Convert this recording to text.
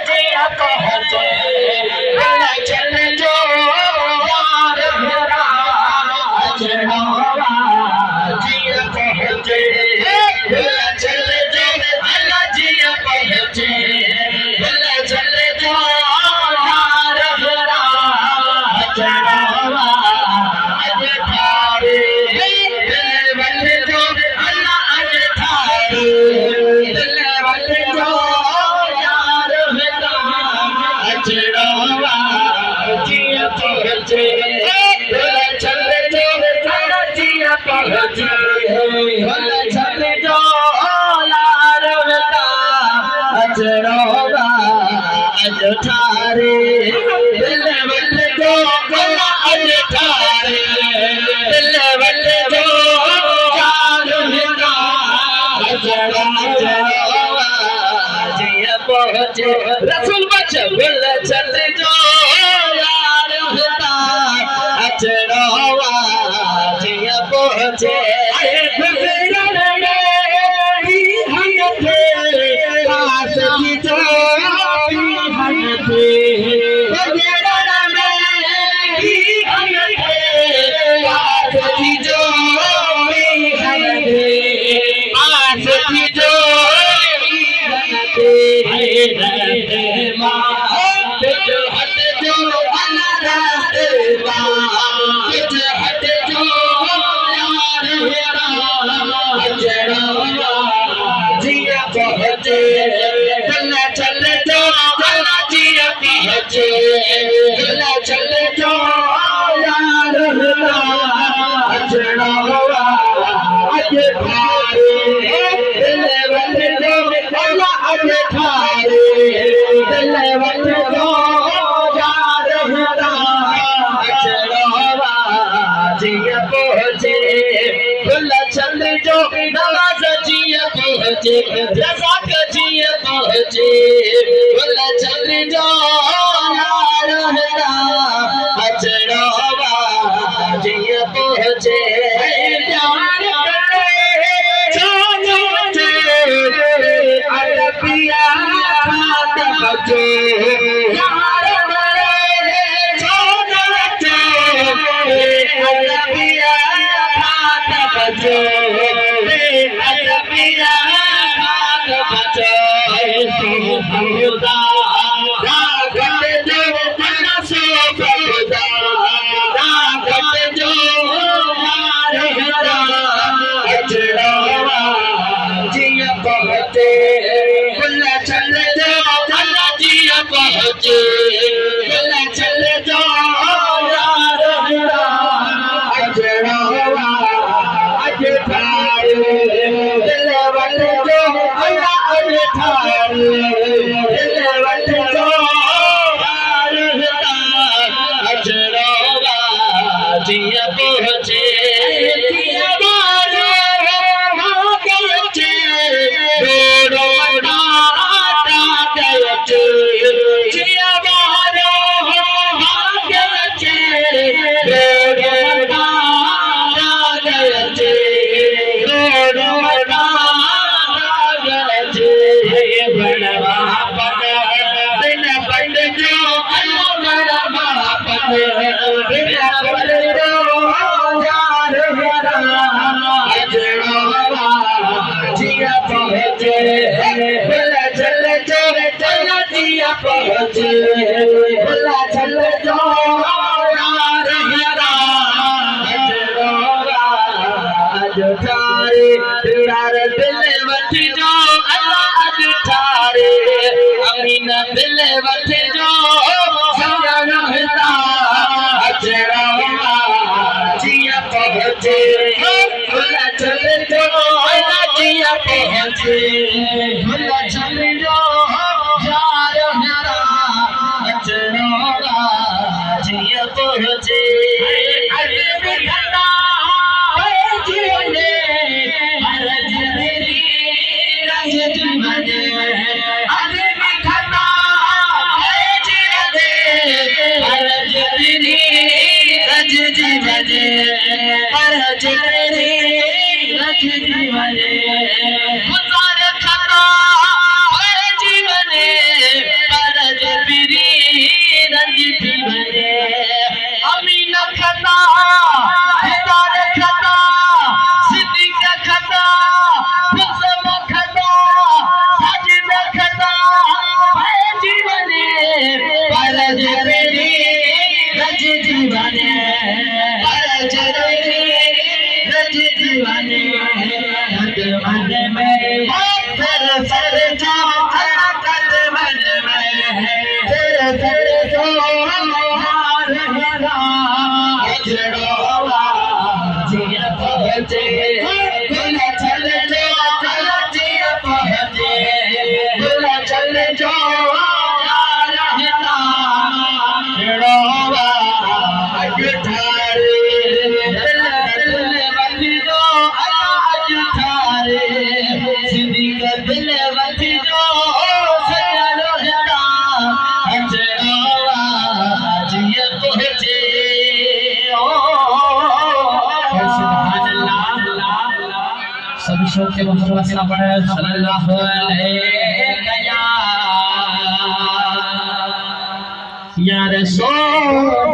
जिया पहुंचे भला चल जो यार मेरा अजनवा जिया पहुंचे भला चल जो भला जिया पहुंचे भला चल जो यार मेरा अजनवा अज थारे दिल वल जो अल्लाह अज थारे दिल वल जो यार मेरा अजनवा जिया पहुंचे भला चल जो भला जिया पहुंचे भला चल जो यार मेरा अजनवा अज थारे दिल वल जो भला अज थारे दिल वल जो यार मेरा अजनवा जिया पहुंचे रसूल बच भल चल जो यार मेरा अजनवा जिया पहुंचे चल जो यार मेरा अजनवा अज थारे दिल वल जो भला अज थारे दिल वल जो यार मेरा अजनवा जिया पहुंचे भला चल जो नवाज जिया पहुंचे रज़ाक जिया पहुंचे भला चल जो यार मेरा अजनवा जिया पहुंचे प्यार करे जानो जे अरबिया बात बचो यार मेरे जानो जे अरबिया बात बचो अरबिया बात बचो खुदा रागत जो मनसो खुदा रागत जो यार मेरा अजनवा जिया पहुंचे भला चल जो भला जिया पहुंचे भला चल जो यार मेरा अजनवा अज थारे दिल वल जो अल्लाह अज थारे दिल वल जो यार मेरा अजनवा जिया पहुंचे जिया वालो जिया वालो भला चल जो यार मेरा अजनवा अज थारे यार दिल वठ जो अल्लाह अज थारे अमीना दिल वठ जो सजन मेरा अजनवा जिया पहुंचे भला चल जो अल्लाह जिया पहुंचे भला चल जो यार मेरा अजनवा जिया पहुंचे जीवन जो आया रहता छेड़ोवा अज ठारे दिल वठ जो अज ठारे सिद्दीक़ दिल वठ जो सजण रहता छेड़ोवा जिए पहुंचे सुभान अल्लाह सब शौक के मोहब्बत से पढ़े सल्लल्लाहु अलैहि या रसूल